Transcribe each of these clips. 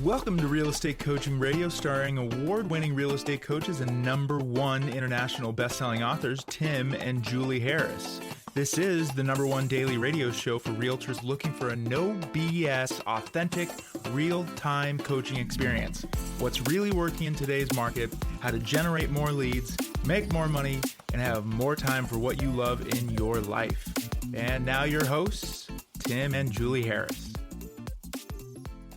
Welcome to Real Estate Coaching Radio, starring award-winning real estate coaches and #1 international best-selling authors, Tim and Julie Harris. This is the #1 daily radio show for realtors looking for a no BS, authentic, real-time coaching experience. What's really working in today's market, how to generate more leads, make more money, and have more time for what you love in your life. And now your hosts, Tim and Julie Harris.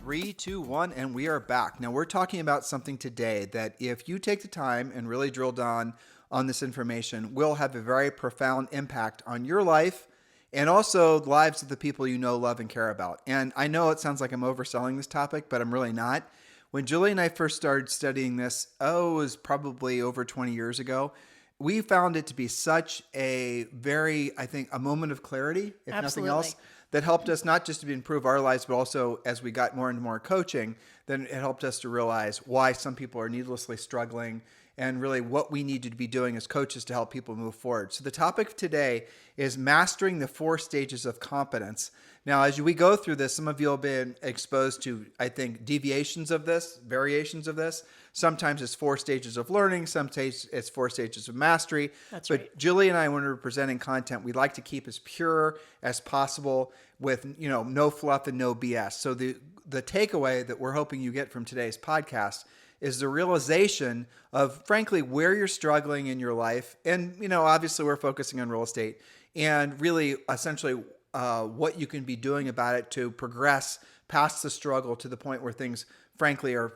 3, 2, 1, and we are back. Now, we're talking about something today that if you take the time and really drill down on this information, will have a very profound impact on your life and also the lives of the people you know, love, and care about. And I know it sounds like I'm overselling this topic, but I'm really not. When Julie and I first started studying this, it was probably over 20 years ago. We found it to be such a very, I think, a moment of clarity, if nothing else, that helped us not just to improve our lives, but also as we got more and more coaching, then it helped us to realize why some people are needlessly struggling and really what we need to be doing as coaches to help people move forward. So the topic today is mastering the 4 stages of competence. Now, as we go through this, some of you have been exposed to, I think, deviations of this, variations of this. Sometimes it's 4 stages of learning. Sometimes it's 4 stages of mastery. That's but right. Julie and I, when we're presenting content, we like to keep as pure as possible with, no fluff and no BS. So the takeaway that we're hoping you get from today's podcast is the realization of, frankly, where you're struggling in your life. And, obviously we're focusing on real estate and really essentially what you can be doing about it to progress past the struggle to the point where things, frankly, are,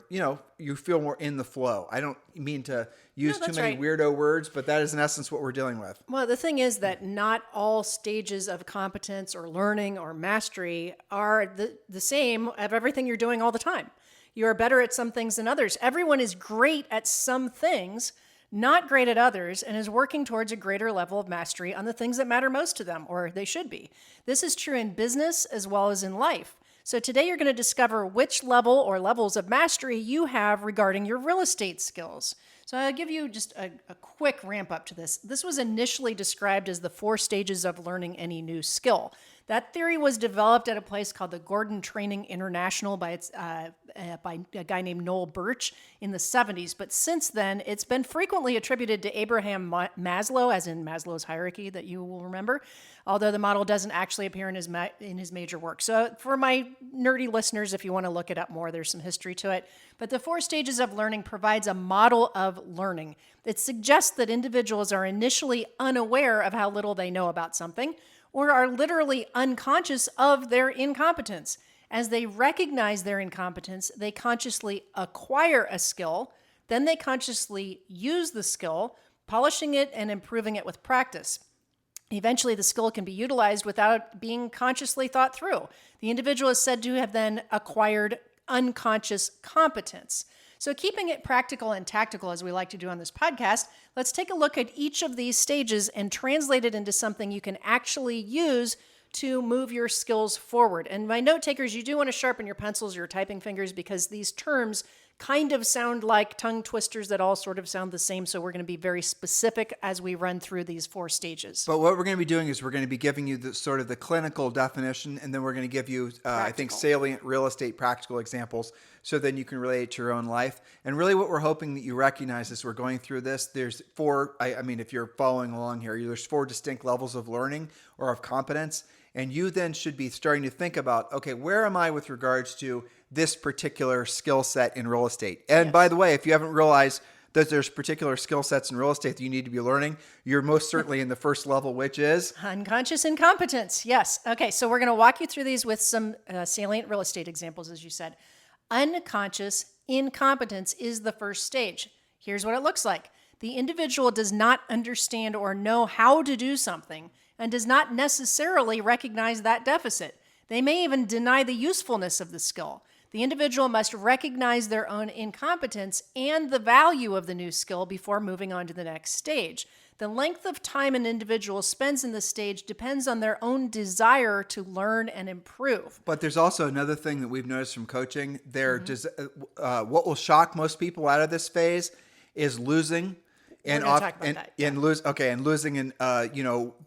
you feel more in the flow. I don't mean to use too many weirdo words, but that is in essence what we're dealing with. Well, the thing is that not all stages of competence or learning or mastery are the same of everything you're doing all the time. You are better at some things than others. Everyone is great at some things, not great at others, and is working towards a greater level of mastery on the things that matter most to them, or they should be. This is true in business as well as in life. So today you're going to discover which level or levels of mastery you have regarding your real estate skills. So I'll give you just a quick ramp up to this. This was initially described as the 4 stages of learning any new skill. That theory was developed at a place called the Gordon Training International by a guy named Noel Burch in the 70s. But since then, it's been frequently attributed to Abraham Maslow, as in Maslow's hierarchy that you will remember, although the model doesn't actually appear in his major work. So for my nerdy listeners, if you want to look it up more, there's some history to it. But the 4 stages of learning provides a model of learning. It suggests that individuals are initially unaware of how little they know about something, or are literally unconscious of their incompetence. As they recognize their incompetence, they consciously acquire a skill, then they consciously use the skill, polishing it and improving it with practice. Eventually, the skill can be utilized without being consciously thought through. The individual is said to have then acquired unconscious competence. So keeping it practical and tactical, as we like to do on this podcast, let's take a look at each of these stages and translate it into something you can actually use to move your skills forward. And my note takers, you do want to sharpen your pencils or your typing fingers because these terms kind of sound like tongue twisters that all sort of sound the same. So we're going to be very specific as we run through these 4 stages. But what we're going to be doing is we're going to be giving you the sort of the clinical definition, and then we're going to give you, I think, salient real estate practical examples so then you can relate it to your own life. And really what we're hoping that you recognize as we're going through this, there's 4, if you're following along here, there's 4 distinct levels of learning or of competence. And you then should be starting to think about, okay, where am I with regards to this particular skill set in real estate? And By the way, if you haven't realized that there's particular skill sets in real estate that you need to be learning, you're most certainly in the first level, which is unconscious incompetence. Yes. Okay. So we're going to walk you through these with some salient real estate examples, as you said. Unconscious incompetence is the first stage. Here's what it looks like. The individual does not understand or know how to do something and does not necessarily recognize that deficit. They may even deny the usefulness of the skill. The individual must recognize their own incompetence and the value of the new skill before moving on to the next stage. The length of time an individual spends in this stage depends on their own desire to learn and improve. But there's also another thing that we've noticed from coaching. What will shock most people out of this phase is losing. And losing in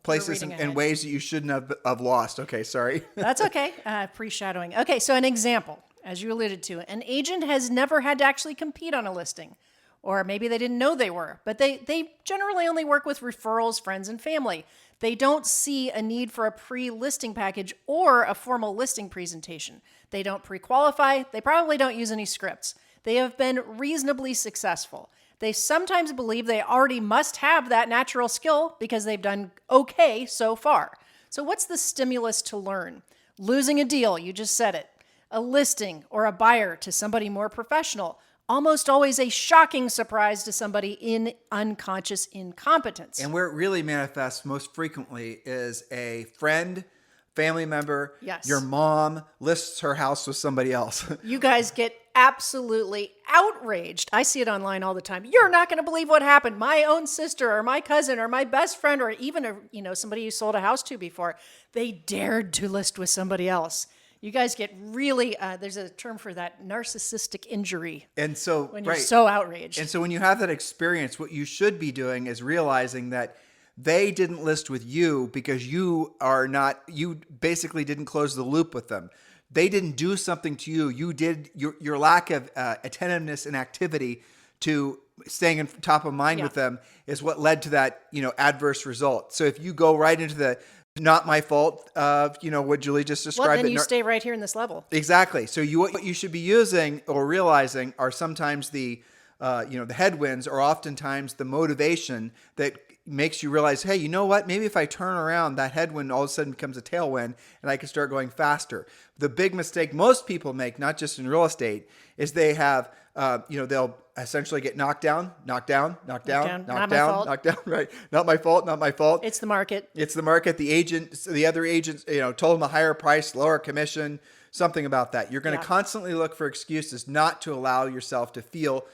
places and ways that you shouldn't have lost. Okay, sorry. That's okay. Pre-shadowing. Okay, so an example. as you alluded to. An agent has never had to actually compete on a listing, or maybe they didn't know they were, but they generally only work with referrals, friends, and family. They don't see a need for a pre-listing package or a formal listing presentation. They don't pre-qualify. They probably don't use any scripts. They have been reasonably successful. They sometimes believe they already must have that natural skill because they've done okay so far. So what's the stimulus to learn? Losing a deal, you just said it. A listing or a buyer to somebody more professional. Almost always a shocking surprise to somebody in unconscious incompetence. And where it really manifests most frequently is a friend, family member, Yes. your mom lists her house with somebody else. You guys get absolutely outraged. I see it online all the time. You're not going to believe what happened. My own sister or my cousin or my best friend or even somebody you sold a house to before, they dared to list with somebody else. You guys get really, there's a term for that, narcissistic injury. And so, when you're so outraged. And so when you have that experience, what you should be doing is realizing that they didn't list with you because you basically didn't close the loop with them. They didn't do something to you. You did your lack of attentiveness and activity to staying in top of mind with them is what led to that, adverse result. So if you go right into the not my fault, what Julie just described. Well, then you stay right here in this level. Exactly. So what you should be using or realizing are sometimes the headwinds or oftentimes the motivation that makes you realize, hey, you know what? Maybe if I turn around, that headwind all of a sudden becomes a tailwind and I can start going faster. The big mistake most people make, not just in real estate, is they have, they'll essentially get knocked down, right? Not my fault. It's the market. The other agents, told them a higher price, lower commission, something about that. You're going to constantly look for excuses not to allow yourself to feel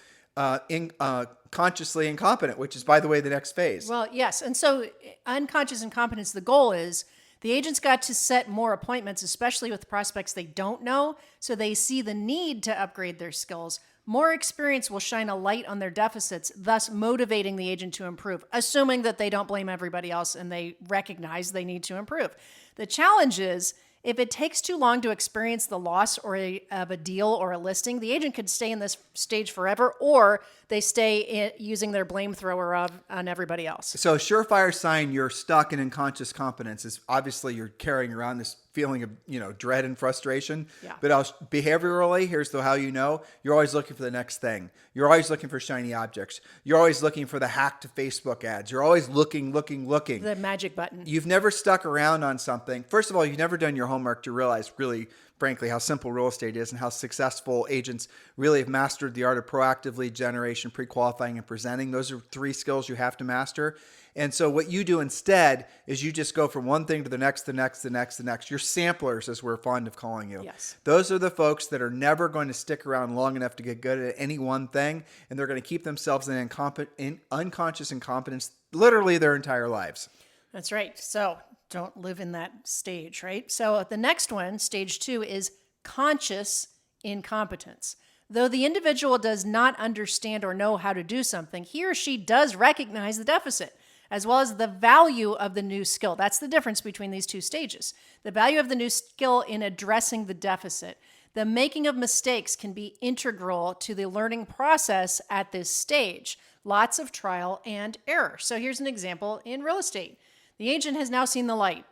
consciously incompetent, which is, by the way, the next phase. Well, yes. And so unconscious incompetence, the goal is the agent's got to set more appointments, especially with prospects they don't know, so they see the need to upgrade their skills. More experience will shine a light on their deficits, thus motivating the agent to improve, assuming that they don't blame everybody else and they recognize they need to improve. The challenge is, if it takes too long to experience the loss of a deal or a listing, the agent could stay in this stage forever, or they stay using their blame thrower on everybody else. So a surefire sign you're stuck in unconscious competence is obviously you're carrying around this feeling of dread and frustration. Yeah. But behaviorally, here's how you know. You're always looking for the next thing. You're always looking for shiny objects. You're always looking for the hack to Facebook ads. You're always looking. The magic button. You've never stuck around on something. First of all, you've never done your homework to realize really, frankly, how simple real estate is and how successful agents really have mastered the art of proactive lead generation, pre-qualifying, and presenting. Those are 3 skills you have to master. And so what you do instead is you just go from one thing to the next, the next, the next, the next. You're samplers, as we're fond of calling you. Yes. Those are the folks that are never going to stick around long enough to get good at any one thing, and they're going to keep themselves in unconscious incompetence literally their entire lives. That's right. So don't live in that stage, right? So the next one, stage 2, is conscious incompetence. Though the individual does not understand or know how to do something, he or she does recognize the deficit, as well as the value of the new skill. That's the difference between these 2 stages. The value of the new skill in addressing the deficit. The making of mistakes can be integral to the learning process at this stage. Lots of trial and error. So here's an example in real estate. The agent has now seen the light.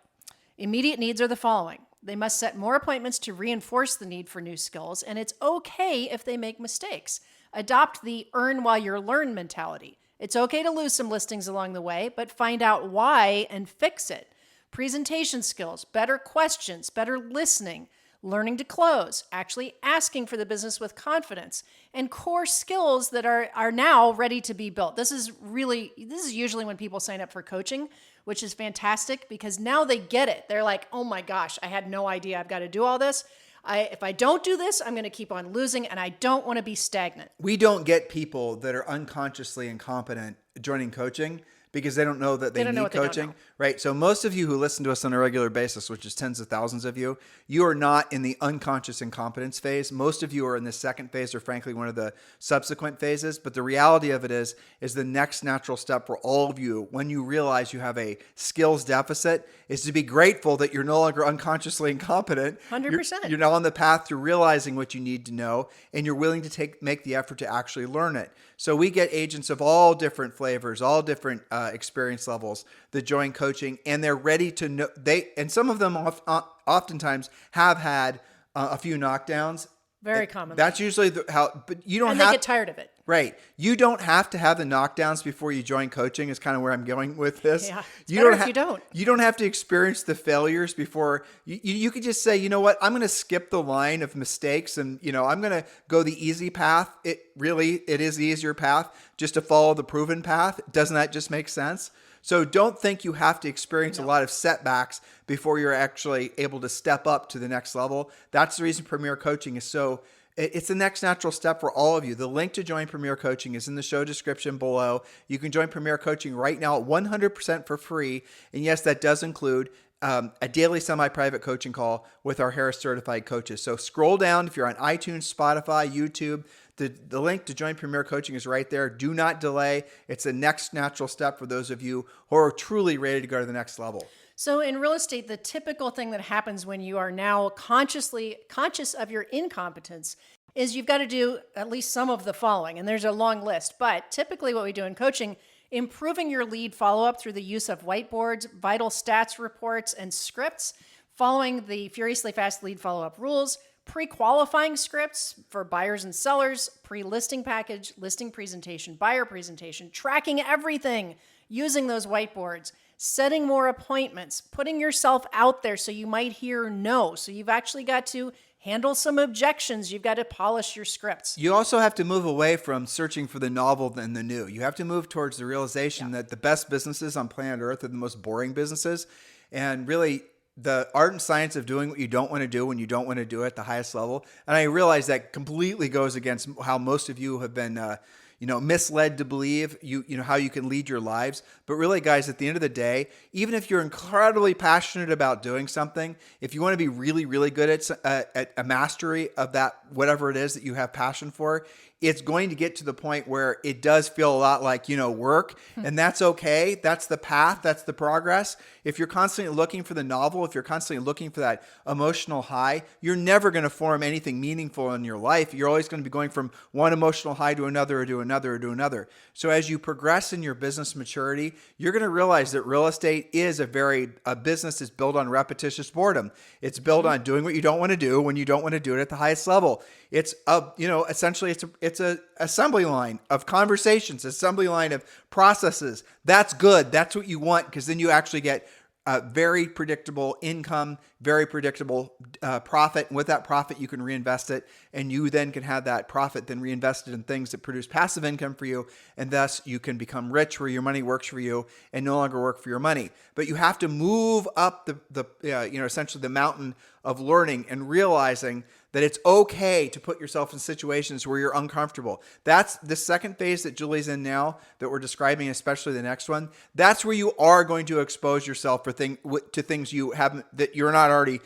Immediate needs are the following. They must set more appointments to reinforce the need for new skills, and it's okay if they make mistakes. Adopt the earn while you learn mentality. It's okay to lose some listings along the way, but find out why and fix it. Presentation skills, better questions, better listening, learning to close, actually asking for the business with confidence, and core skills that are now ready to be built. This is usually when people sign up for coaching, which is fantastic because now they get it. They're like, oh my gosh, I had no idea I've got to do all this. If I don't do this, I'm going to keep on losing, and I don't want to be stagnant. We don't get people that are unconsciously incompetent joining coaching because they don't know that they don't know need what they don't coaching, know. right? So most of you who listen to us on a regular basis, which is tens of thousands of you, you are not in the unconscious incompetence phase. Most of you are in the second phase, or frankly, one of the subsequent phases. But the reality of it is the next natural step for all of you, when you realize you have a skills deficit, is to be grateful that you're no longer unconsciously incompetent. 100%. You're now on the path to realizing what you need to know, and you're willing to make the effort to actually learn it. So we get agents of all different flavors, all different experience levels that join coaching, and they're ready to know. And some of them oftentimes have had a few knockdowns. Very common. That's usually but you don't and have. they get tired of it. Right. You don't have to have the knockdowns before you join coaching is kind of where I'm going with this. Yeah, it's better if you don't. You don't have to experience the failures before. You could just say, you know what, I'm going to skip the line of mistakes and, I'm going to go the easy path. It is the easier path just to follow the proven path. Doesn't that just make sense? So don't think you have to experience a lot of setbacks before you're actually able to step up to the next level. That's the reason Premier Coaching is it's the next natural step for all of you. The link to join Premier Coaching is in the show description below. You can join Premier Coaching right now at 100% for free. And yes, that does include a daily semi-private coaching call with our Harris certified coaches. So scroll down if you're on iTunes, Spotify, YouTube. The link to join Premier Coaching is right there. Do not delay. It's the next natural step for those of you who are truly ready to go to the next level. So in real estate, the typical thing that happens when you are now conscious of your incompetence is you've got to do at least some of the following. And there's a long list. But typically what we do in coaching, improving your lead follow-up through the use of whiteboards, vital stats reports, and scripts, following the Furiously Fast lead follow-up rules, pre-qualifying scripts for buyers and sellers, pre-listing package, listing presentation, buyer presentation, tracking everything using those whiteboards, setting more appointments, putting yourself out there so you might hear no. So you've actually got to handle some objections. You've got to polish your scripts. You also have to move away from searching for the novel and the new. You have to move towards the realization that the best businesses on planet Earth are the most boring businesses. And really, the art and science of doing what you don't want to do when you don't want to do it at the highest level. And I realize that completely goes against how most of you have been misled to believe how you can lead your lives. But really, guys, at the end of the day, even if you're incredibly passionate about doing something, if you want to be really, really good at a mastery of that, whatever it is that you have passion for, it's going to get to the point where it does feel a lot like, work, and that's okay. That's the path. That's the progress. If you're constantly looking for the novel, if you're constantly looking for that emotional high, you're never going to form anything meaningful in your life. You're always going to be going from one emotional high to another, or to another, or to another. So as you progress in your business maturity, you're going to realize that real estate is a business is built on repetitious boredom. It's built on doing what you don't want to do when you don't want to do it at the highest level. It's essentially it's a assembly line of conversations, assembly line of processes. That's good. That's what you want, because then you actually get very predictable income, very predictable profit. And with that profit, you can reinvest it, and you then can have that profit then reinvested in things that produce passive income for you. And thus you can become rich where your money works for you and no longer work for your money. But you have to move up essentially the mountain of learning and realizing that it's okay to put yourself in situations where you're uncomfortable. That's the second phase that Julie's in now that we're describing, especially the next one. That's where you are going to expose yourself to things you haven't, that you're not already,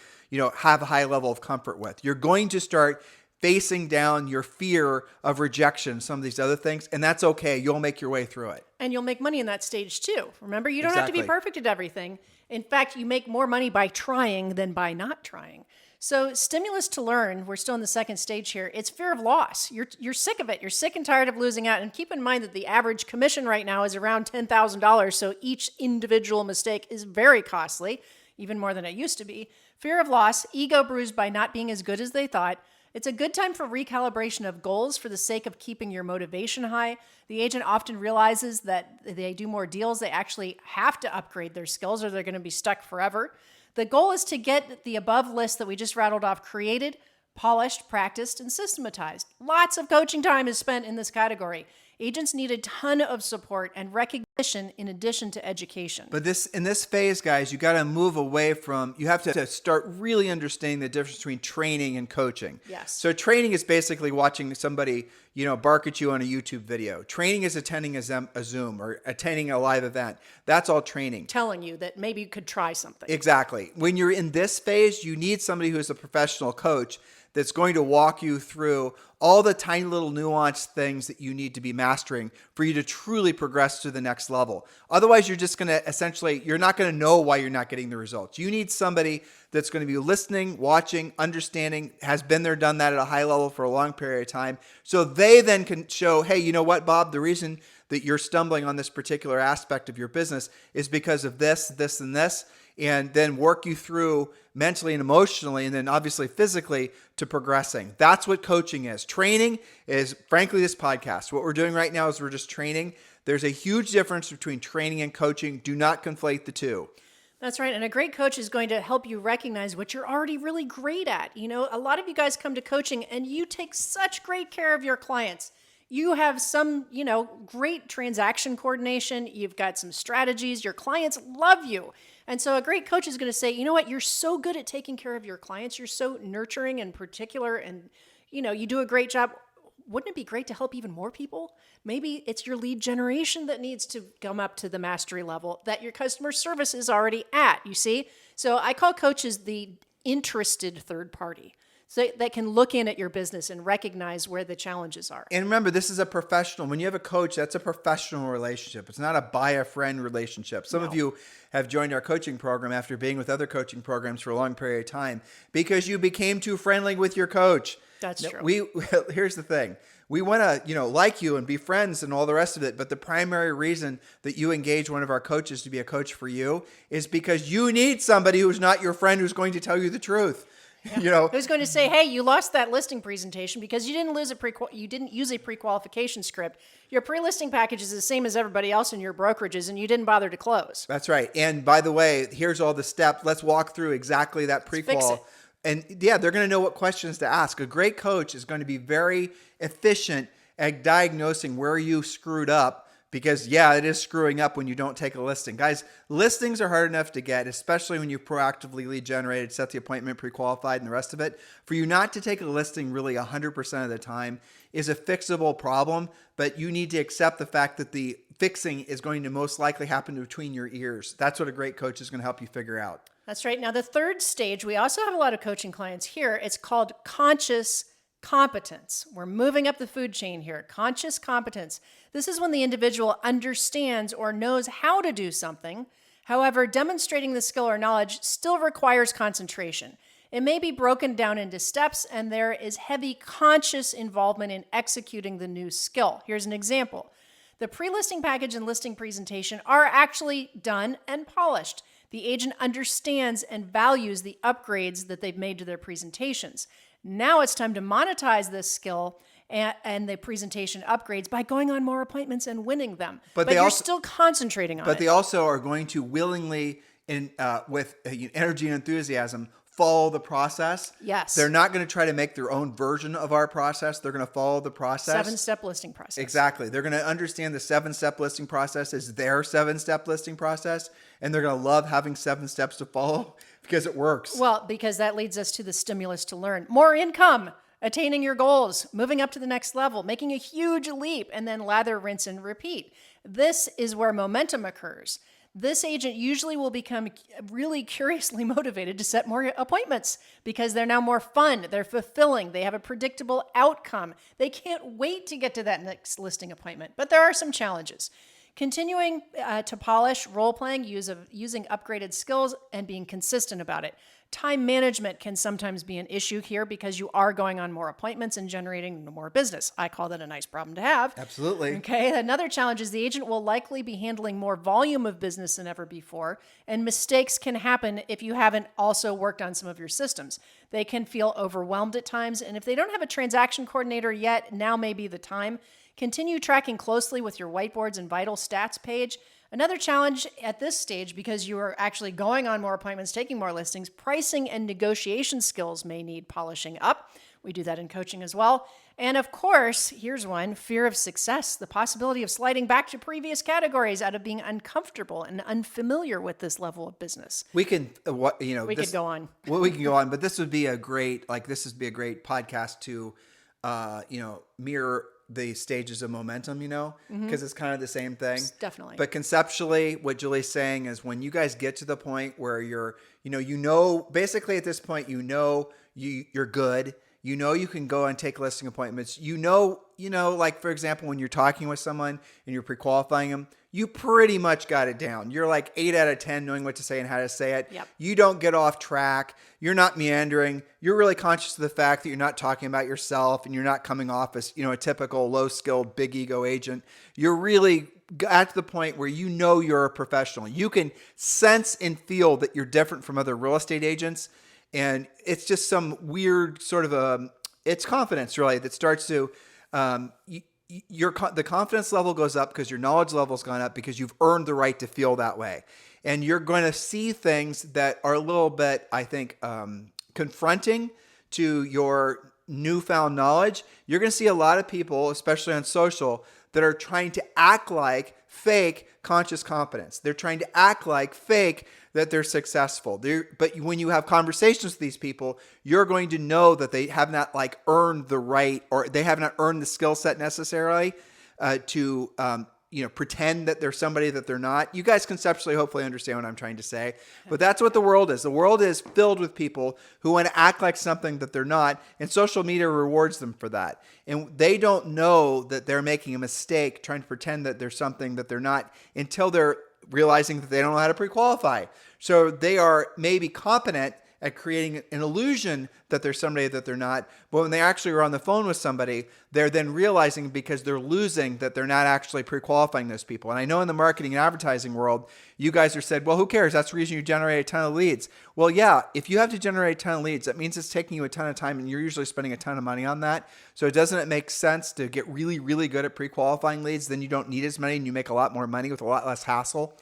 have a high level of comfort with. You're going to start facing down your fear of rejection, some of these other things, and that's okay. You'll make your way through it. And you'll make money in that stage too. Remember, you don't have to be perfect at everything. In fact, you make more money by trying than by not trying. So stimulus to learn, we're still in the second stage here. It's fear of loss. You're sick of it. You're sick and tired of losing out. And keep in mind that the average commission right now is around $10,000. So each individual mistake is very costly, even more than it used to be. Fear of loss, ego bruised by not being as good as they thought. It's a good time for recalibration of goals for the sake of keeping your motivation high. The agent often realizes that they do more deals. They actually have to upgrade their skills or they're going to be stuck forever. The goal is to get the above list that we just rattled off created, polished, practiced, and systematized. Lots of coaching time is spent in this category. Agents need a ton of support and recognition in addition to education. But in this phase, guys, you got to move away from, you have to start really understanding the difference between training and coaching. Yes. So training is basically watching somebody, bark at you on a YouTube video. Training is attending a Zoom or attending a live event. That's all training. Telling you that maybe you could try something. Exactly. When you're in this phase, you need somebody who is a professional coach that's going to walk you through all the tiny little nuanced things that you need to be mastering for you to truly progress to the next level. Otherwise, you're just going to you're not going to know why you're not getting the results. You need somebody that's going to be listening, watching, understanding, has been there, done that at a high level for a long period of time. So they then can show, hey, you know what, Bob, the reason that you're stumbling on this particular aspect of your business is because of this, this, and this, and then work you through mentally and emotionally, and then obviously physically to progressing. That's what coaching is. Training is, frankly, this podcast. What we're doing right now is we're just training. There's a huge difference between training and coaching. Do not conflate the two. That's right. And a great coach is going to help you recognize what you're already really great at. A lot of you guys come to coaching and you take such great care of your clients. You have some, great transaction coordination. You've got some strategies. Your clients love you. And so a great coach is going to say, you know what, you're so good at taking care of your clients. You're so nurturing and particular and, you do a great job. Wouldn't it be great to help even more people? Maybe it's your lead generation that needs to come up to the mastery level that your customer service is already at, you see? So I call coaches the interested third party. So that can look in at your business and recognize where the challenges are. And remember, this is a professional. When you have a coach, that's a professional relationship. It's not a buy-a-friend relationship. Some of you have joined our coaching program after being with other coaching programs for a long period of time because you became too friendly with your coach. That's true. Here's the thing. We want to, like you and be friends and all the rest of it. But the primary reason that you engage one of our coaches to be a coach for you is because you need somebody who's not your friend who's going to tell you the truth. Yeah. Who's going to say, hey, you lost that listing presentation because you didn't use a pre-qualification script. Your pre-listing package is the same as everybody else in your brokerages and you didn't bother to close. That's right. And by the way, here's all the steps. Let's walk through exactly that pre-qual. And they're going to know what questions to ask. A great coach is going to be very efficient at diagnosing where you screwed up. Because, it is screwing up when you don't take a listing. Guys, listings are hard enough to get, especially when you proactively lead generated, set the appointment, pre-qualified, and the rest of it. For you not to take a listing really 100% of the time is a fixable problem, but you need to accept the fact that the fixing is going to most likely happen between your ears. That's what a great coach is going to help you figure out. That's right. Now, the third stage, we also have a lot of coaching clients here. It's called conscious competence. We're moving up the food chain here. Conscious competence. This is when the individual understands or knows how to do something. However, demonstrating the skill or knowledge still requires concentration. It may be broken down into steps, and there is heavy conscious involvement in executing the new skill. Here's an example. The pre-listing package and listing presentation are actually done and polished. The agent understands and values the upgrades that they've made to their presentations. Now it's time to monetize this skill and the presentation upgrades by going on more appointments and winning them. But you're still concentrating on it. But they also are going to willingly, with energy and enthusiasm, follow the process. Yes. They're not going to try to make their own version of our process. They're going to follow the process. 7-step listing process. Exactly. They're going to understand the 7-step listing process is their 7-step listing process, and they're going to love having 7 steps to follow because it works. Well, because that leads us to the stimulus to learn. More income, attaining your goals, moving up to the next level, making a huge leap, and then lather, rinse, and repeat. This is where momentum occurs. This agent usually will become really curiously motivated to set more appointments because they're now more fun, they're fulfilling, they have a predictable outcome. They can't wait to get to that next listing appointment. But there are some challenges. Continuing to polish role-playing, using upgraded skills, and being consistent about it. Time management can sometimes be an issue here because you are going on more appointments and generating more business. I call that a nice problem to have. Absolutely. Okay. Another challenge is the agent will likely be handling more volume of business than ever before, and mistakes can happen if you haven't also worked on some of your systems. They can feel overwhelmed at times, and if they don't have a transaction coordinator yet, now may be the time. Continue tracking closely with your whiteboards and vital stats page. Another challenge at this stage, because you are actually going on more appointments, taking more listings, pricing and negotiation skills may need polishing up. We do that in coaching as well. And of course, here's one, fear of success, the possibility of sliding back to previous categories out of being uncomfortable and unfamiliar with this level of business. We can, We could go on. Well, we can go on, but this would be a great podcast to, mirror the stages of momentum, because it's kind of the same thing. Definitely. But conceptually, what Julie's saying is when you guys get to the point where you're, basically at this point, you're good. You can go and take listing appointments. Like for example, when you're talking with someone and you're pre-qualifying them, you pretty much got it down. You're like 8 out of 10 knowing what to say and how to say it. Yep. You don't get off track. You're not meandering. You're really conscious of the fact that you're not talking about yourself and you're not coming off as, a typical low-skilled, big ego agent. You're really at the point where you're a professional. You can sense and feel that you're different from other real estate agents. And it's just some weird sort of it's confidence really that starts to, the confidence level goes up because your knowledge level's gone up because you've earned the right to feel that way. And you're going to see things that are a little bit, I think, confronting to your newfound knowledge. You're going to see a lot of people, especially on social, that are trying to act like fake conscious competence. They're trying to act like fake that they're successful. But when you have conversations with these people, you're going to know that they have not earned the right, or they have not earned the skill set necessarily to pretend that they're somebody that they're not. You guys conceptually hopefully understand what I'm trying to say. But that's what the world is. The world is filled with people who want to act like something that they're not, and social media rewards them for that. And they don't know that they're making a mistake trying to pretend that they're something that they're not until they're realizing that they don't know how to pre-qualify. So they are maybe competent at creating an illusion that they're somebody that they're not. But when they actually are on the phone with somebody, they're then realizing because they're losing that they're not actually pre-qualifying those people. And I know in the marketing and advertising world, you guys are said, well, who cares? That's the reason you generate a ton of leads. Well, yeah, if you have to generate a ton of leads, that means it's taking you a ton of time and you're usually spending a ton of money on that. So doesn't it make sense to get really, really good at pre-qualifying leads? Then you don't need as many and you make a lot more money with a lot less hassle.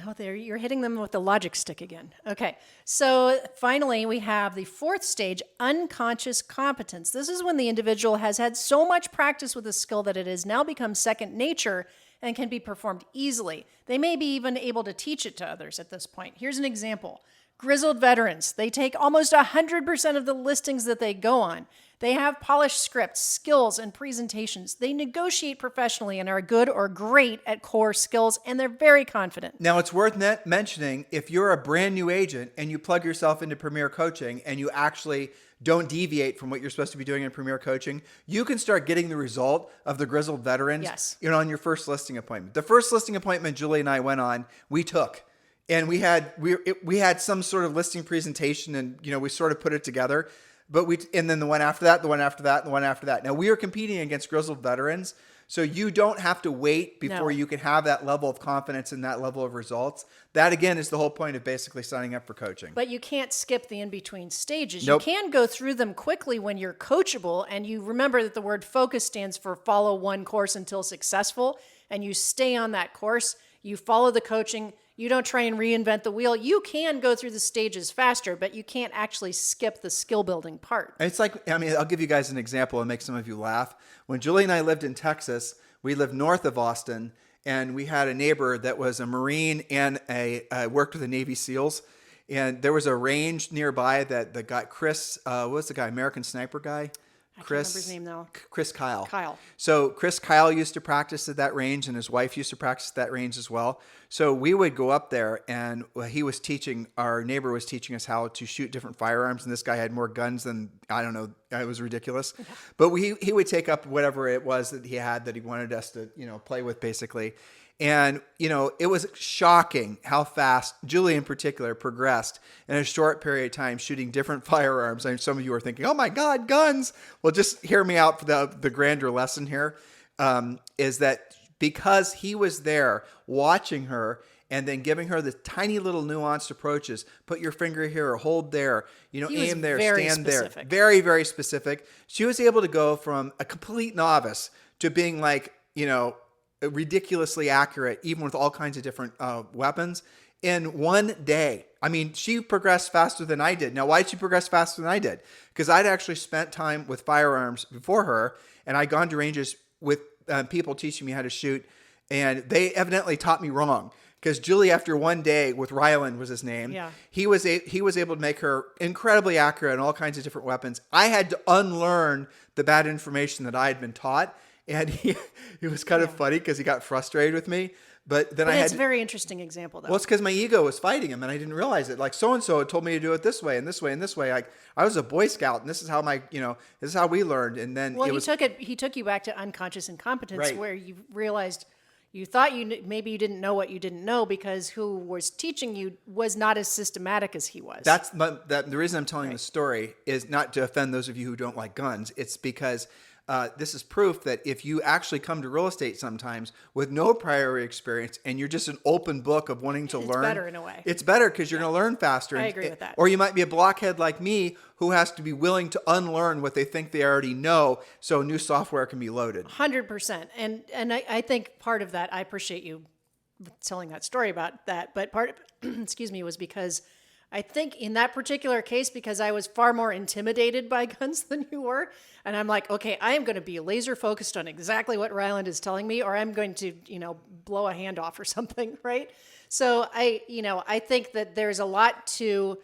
Oh, there you're hitting them with the logic stick again. Okay, so finally we have the fourth stage, unconscious competence. This is when the individual has had so much practice with a skill that it has now become second nature and can be performed easily. They may be even able to teach it to others at this point. Here's an example. Grizzled veterans, they take almost 100% of the listings that they go on. They have polished scripts, skills, and presentations. They negotiate professionally and are good or great at core skills, and they're very confident. Now, it's worth mentioning, if you're a brand new agent and you plug yourself into Premier Coaching and you actually don't deviate from what you're supposed to be doing in Premier Coaching, you can start getting the result of the grizzled veterans Yes. On your first listing appointment. The first listing appointment Julie and I went on, we took. And we had some sort of listing presentation and, we sort of put it together. And then the one after that, the one after that, the one after that. Now we are competing against grizzled veterans. So you don't have to wait before you can have that level of confidence and that level of results. That again is the whole point of basically signing up for coaching. But you can't skip the in-between stages. Nope. You can go through them quickly when you're coachable, and you remember that the word focus stands for follow one course until successful, and you stay on that course. You follow the coaching. You don't try and reinvent the wheel. You can go through the stages faster, but you can't actually skip the skill building part. It's I'll give you guys an example and make some of you laugh. When Julie and I lived in Texas, we lived north of Austin, and we had a neighbor that was a Marine and worked with the Navy SEALs. And there was a range nearby that the guy, Chris, what was the guy, American Sniper guy? I can't remember his name though. Chris Kyle. Kyle. So Chris Kyle used to practice at that range, and his wife used to practice at that range as well. So we would go up there, and our neighbor was teaching us how to shoot different firearms, and this guy had more guns than, I don't know, it was ridiculous. Yeah. But he would take up whatever it was that he had that he wanted us to, play with basically. And, it was shocking how fast Julie in particular progressed in a short period of time shooting different firearms. I mean, some of you are thinking, oh my God, guns. Well, just hear me out for the grander lesson here, is that because he was there watching her and then giving her the tiny little nuanced approaches, put your finger here or hold there, aim there, stand specific. There. Very, very specific. She was able to go from a complete novice to being ridiculously accurate, even with all kinds of different weapons, in one day. I mean, she progressed faster than I did. Now, why did she progress faster than I did? Because I'd actually spent time with firearms before her, and I'd gone to ranges with people teaching me how to shoot, and they evidently taught me wrong. Because Julie, after one day with Ryland was his name, he was able to make her incredibly accurate on all kinds of different weapons. I had to unlearn the bad information that I had been taught, and it was kind of funny because he got frustrated with me. But then it's a very interesting example, though. Well, it's because my ego was fighting him, and I didn't realize it. Like so-and-so had told me to do it this way and this way and this way. Like I was a Boy Scout, and this is how this is how we learned. And then he took you back to unconscious incompetence, where you realized you thought maybe you didn't know what you didn't know because who was teaching you was not as systematic as he was. The reason I'm telling the story is not to offend those of you who don't like guns. It's because this is proof that if you actually come to real estate sometimes with no prior experience and you're just an open book of wanting to learn. It's better in a way. It's better because you're going to learn faster. I agree with that. Or you might be a blockhead like me who has to be willing to unlearn what they think they already know so new software can be loaded. 100%. And I think part of that, I appreciate you telling that story about that, but part excuse me, was because I think in that particular case, because I was far more intimidated by guns than you were. And I'm like, okay, I am going to be laser focused on exactly what Ryland is telling me, or I'm going to, blow a hand off or something. Right. So I think that there's a lot to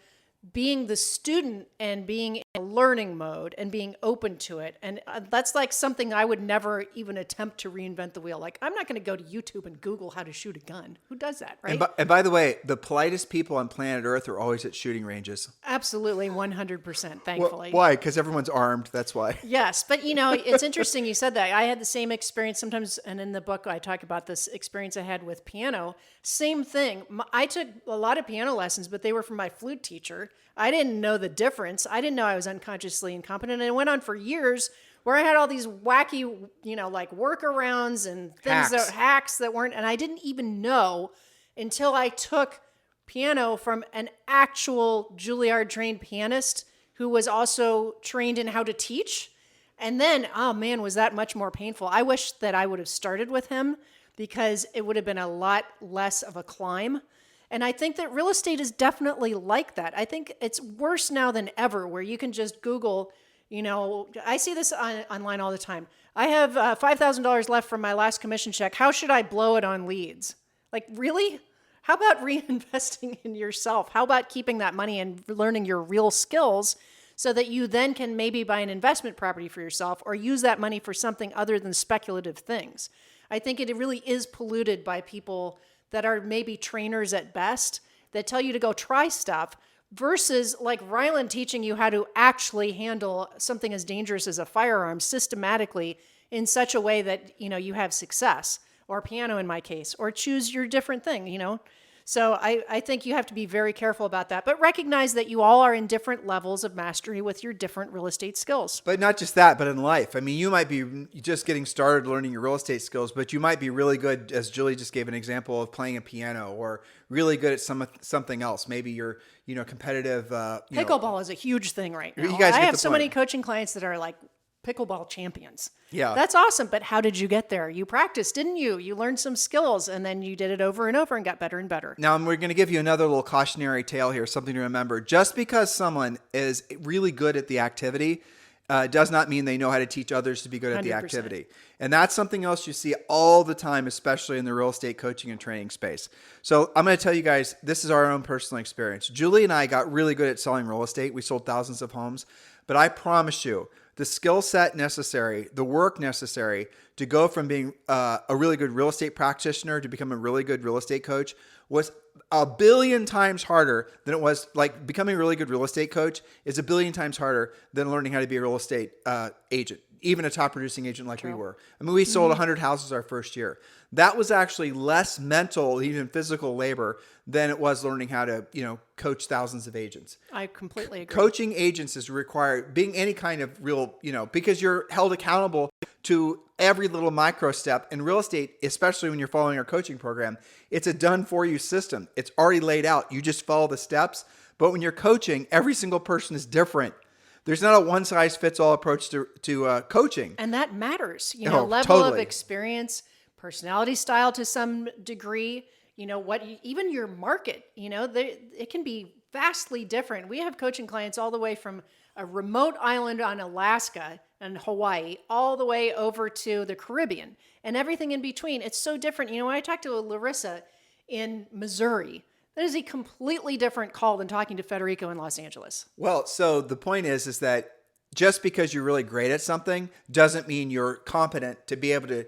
being the student and being in a learning mode and being open to it. And that's like something I would never even attempt to reinvent the wheel. Like, I'm not going to go to YouTube and Google how to shoot a gun. Who does that, right? And by the way, the politest people on planet Earth are always at shooting ranges. Absolutely, 100%, thankfully. Why? Because everyone's armed, that's why. Yes, but it's interesting you said that. I had the same experience sometimes, and in the book I talk about this experience I had with piano. Same thing. I took a lot of piano lessons, but they were from my flute teacher. I didn't know the difference. I didn't know I was unconsciously incompetent. And it went on for years where I had all these wacky, like workarounds and hacks that weren't, and I didn't even know until I took piano from an actual Juilliard trained pianist who was also trained in how to teach. And then, oh man, was that much more painful. I wish that I would have started with him because it would have been a lot less of a climb. And I think that real estate is definitely like that. I think it's worse now than ever where you can just Google, I see this online all the time. I have $5,000 left from my last commission check. How should I blow it on leads? Like, really? How about reinvesting in yourself? How about keeping that money and learning your real skills so that you then can maybe buy an investment property for yourself or use that money for something other than speculative things? I think it really is polluted by people that are maybe trainers at best that tell you to go try stuff versus like Ryland teaching you how to actually handle something as dangerous as a firearm systematically in such a way that, you have success, or piano in my case, or choose your different thing, So I think you have to be very careful about that, but recognize that you all are in different levels of mastery with your different real estate skills. But not just that, but in life. I mean, you might be just getting started learning your real estate skills, but you might be really good, as Julie just gave an example of playing a piano, or really good at something else. Maybe you're, competitive. Pickleball is a huge thing right now. You guys I get have the so point. many coaching clients that are like pickleball champions. Yeah. That's awesome. But how did you get there? You practiced, didn't you? You learned some skills and then you did it over and over and got better and better. Now, we're going to give you another little cautionary tale here, something to remember. Just because someone is really good at the activity does not mean they know how to teach others to be good at the 100%. activity. And that's something else you see all the time, especially in the real estate coaching and training space. So I'm going to tell you guys, this is our own personal experience. Julie and I got really good at selling real estate. We sold thousands of homes. But I promise you, the skill set necessary, the work necessary to go from being a really good real estate practitioner to become a really good real estate coach was a billion times harder than it was. Like, becoming a really good real estate coach is a billion times harder than learning how to be a real estate agent, even a top producing agent like we were. I mean, we sold 100 houses our first year. That was actually less mental, even physical labor than it was learning how to, coach thousands of agents. I completely agree. Coaching agents is required, being any kind of real, because you're held accountable to every little micro step. In real estate, especially when you're following our coaching program, it's a done for you system. It's already laid out. You just follow the steps. But when you're coaching, every single person is different. There's not a one size fits all approach to coaching. And that matters, Oh, level totally. of experience, personality style to some degree, even your market, it can be vastly different. We have coaching clients all the way from a remote island on Alaska and Hawaii, all the way over to the Caribbean and everything in between. It's so different. When I talked to Larissa in Missouri, that is a completely different call than talking to Federico in Los Angeles. Well, so the point is that just because you're really great at something doesn't mean you're competent to be able to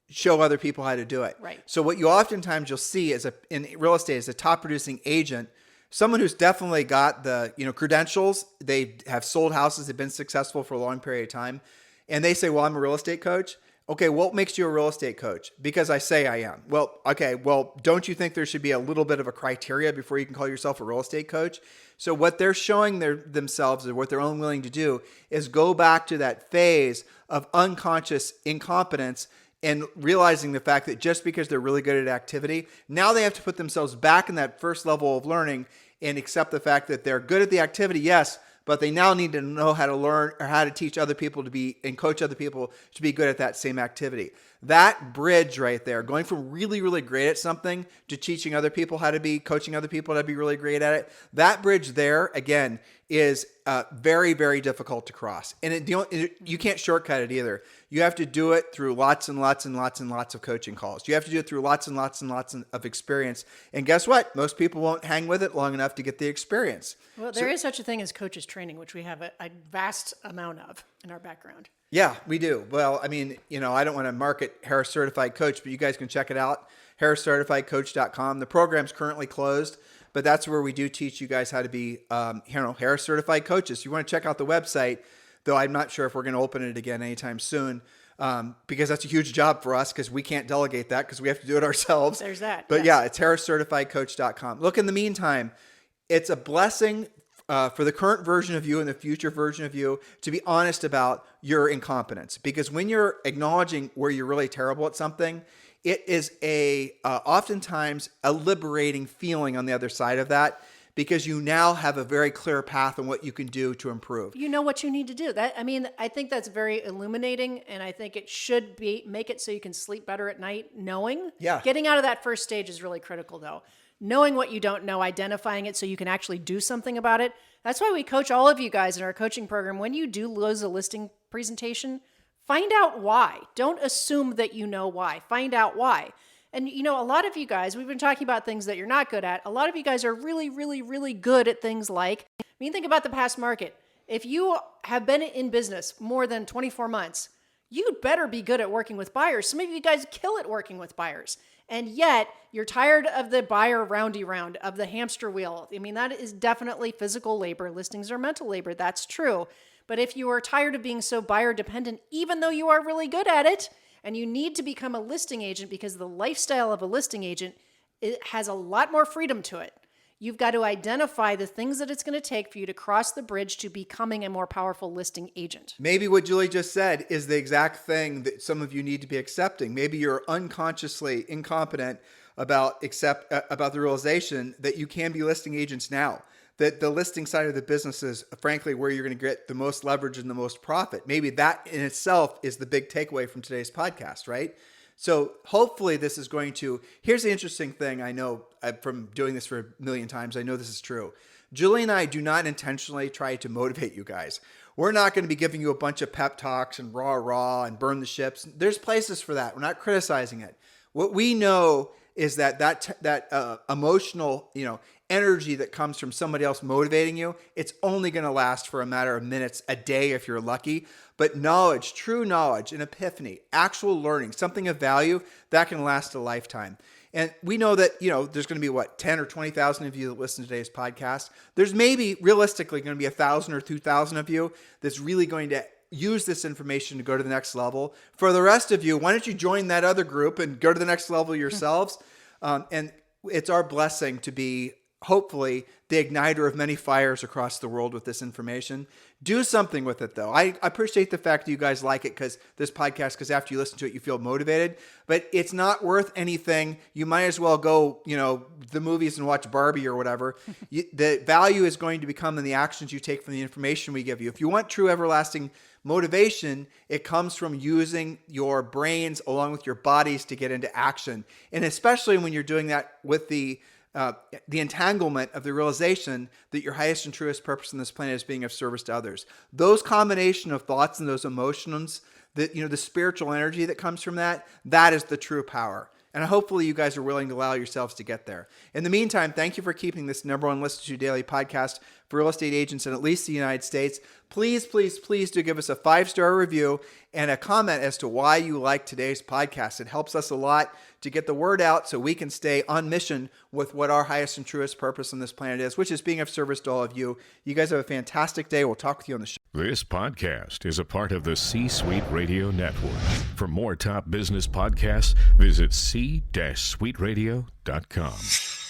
show other people how to do it. Right. So what you oftentimes you'll see in real estate is a top producing agent, someone who's definitely got the credentials. They have sold houses. They've been successful for a long period of time. And they say, well, I'm a real estate coach. Okay, what makes you a real estate coach? Because I say I am. Well, okay, don't you think there should be a little bit of a criteria before you can call yourself a real estate coach? So what they're showing themselves or what they're unwilling to do is go back to that phase of unconscious incompetence and realizing the fact that just because they're really good at activity, now they have to put themselves back in that first level of learning and accept the fact that they're good at the activity, yes, but they now need to know how to learn or how to teach other people to be and coach other people to be good at that same activity. That bridge right there, going from really, really great at something to teaching other people how to be, coaching other people how to be really great at it, that bridge there, again, is very, very difficult to cross. And you can't shortcut it either. You have to do it through lots and lots and lots and lots of coaching calls. You have to do it through lots and lots and lots of experience. And guess what? Most people won't hang with it long enough to get the experience. Well, there is such a thing as coaches training, which we have a vast amount of in our background. Yeah, we do. Well, I mean, I don't want to market Harris Certified Coach, but you guys can check it out, harriscertifiedcoach.com. The program's currently closed, but that's where we do teach you guys how to be, Harris Certified Coaches. You want to check out the website, though I'm not sure if we're going to open it again anytime soon, because that's a huge job for us because we can't delegate that because we have to do it ourselves. There's that. But yes. yeah, it's harriscertifiedcoach.com. Look, in the meantime, it's a blessing for the current version of you and the future version of you to be honest about your incompetence. Because when you're acknowledging where you're really terrible at something, it is oftentimes a liberating feeling on the other side of that, because you now have a very clear path on what you can do to improve. You know what you need to do. I think that's very illuminating, and I think it should make it so you can sleep better at night knowing. Yeah. Getting out of that first stage is really critical, though. Knowing what you don't know, identifying it so you can actually do something about it. That's why we coach all of you guys in our coaching program. When you do lose a listing presentation, find out why. Don't assume that you know why. Find out why. And a lot of you guys, we've been talking about things that you're not good at. A lot of you guys are really, really, really good at things like, think about the past market. If you have been in business more than 24 months, you'd better be good at working with buyers. Some of you guys kill at working with buyers. And yet, you're tired of the buyer roundy round, of the hamster wheel. That is definitely physical labor. Listings are mental labor. That's true. But if you are tired of being so buyer dependent, even though you are really good at it, and you need to become a listing agent because the lifestyle of a listing agent, it has a lot more freedom to it. You've got to identify the things that it's going to take for you to cross the bridge to becoming a more powerful listing agent. Maybe what Julie just said is the exact thing that some of you need to be accepting. Maybe you're unconsciously incompetent about the realization that you can be listing agents now. That the listing side of the business is, frankly, where you're going to get the most leverage and the most profit. Maybe that in itself is the big takeaway from today's podcast, right? So hopefully this is going to, here's the interesting thing I know from doing this for a million times, I know this is true. Julie and I do not intentionally try to motivate you guys. We're not going to be giving you a bunch of pep talks and rah and burn the ships. There's places for that. We're not criticizing it. What we know is that emotional, energy that comes from somebody else motivating you, it's only going to last for a matter of minutes, a day if you're lucky. But knowledge, true knowledge, an epiphany, actual learning, something of value, that can last a lifetime. And we know that, there's going to be 10 or 20,000 of you that listen to today's podcast. There's maybe realistically going to be 1,000 or 2,000 of you that's really going to use this information to go to the next level. For the rest of you, why don't you join that other group and go to the next level yourselves? And it's our blessing to be hopefully the igniter of many fires across the world with this information. Do something with it, though. I appreciate the fact that you guys like it because after you listen to it, you feel motivated. But it's not worth anything. You might as well go, the movies and watch Barbie or whatever. The value is going to become in the actions you take from the information we give you. If you want true everlasting motivation, it comes from using your brains along with your bodies to get into action. And especially when you're doing that with the entanglement of the realization that your highest and truest purpose on this planet is being of service to others. Those combination of thoughts and those emotions, the spiritual energy that comes from that is the true power. And hopefully you guys are willing to allow yourselves to get there. In the meantime, thank you for keeping this number one listened to daily podcast for real estate agents in at least the United States. Please, please, please do give us a 5-star review and a comment as to why you like today's podcast. It helps us a lot to get the word out so we can stay on mission with what our highest and truest purpose on this planet is, which is being of service to all of you. You guys have a fantastic day. We'll talk with you on the show. This podcast is a part of the C-Suite Radio Network. For more top business podcasts, visit c-suiteradio.com.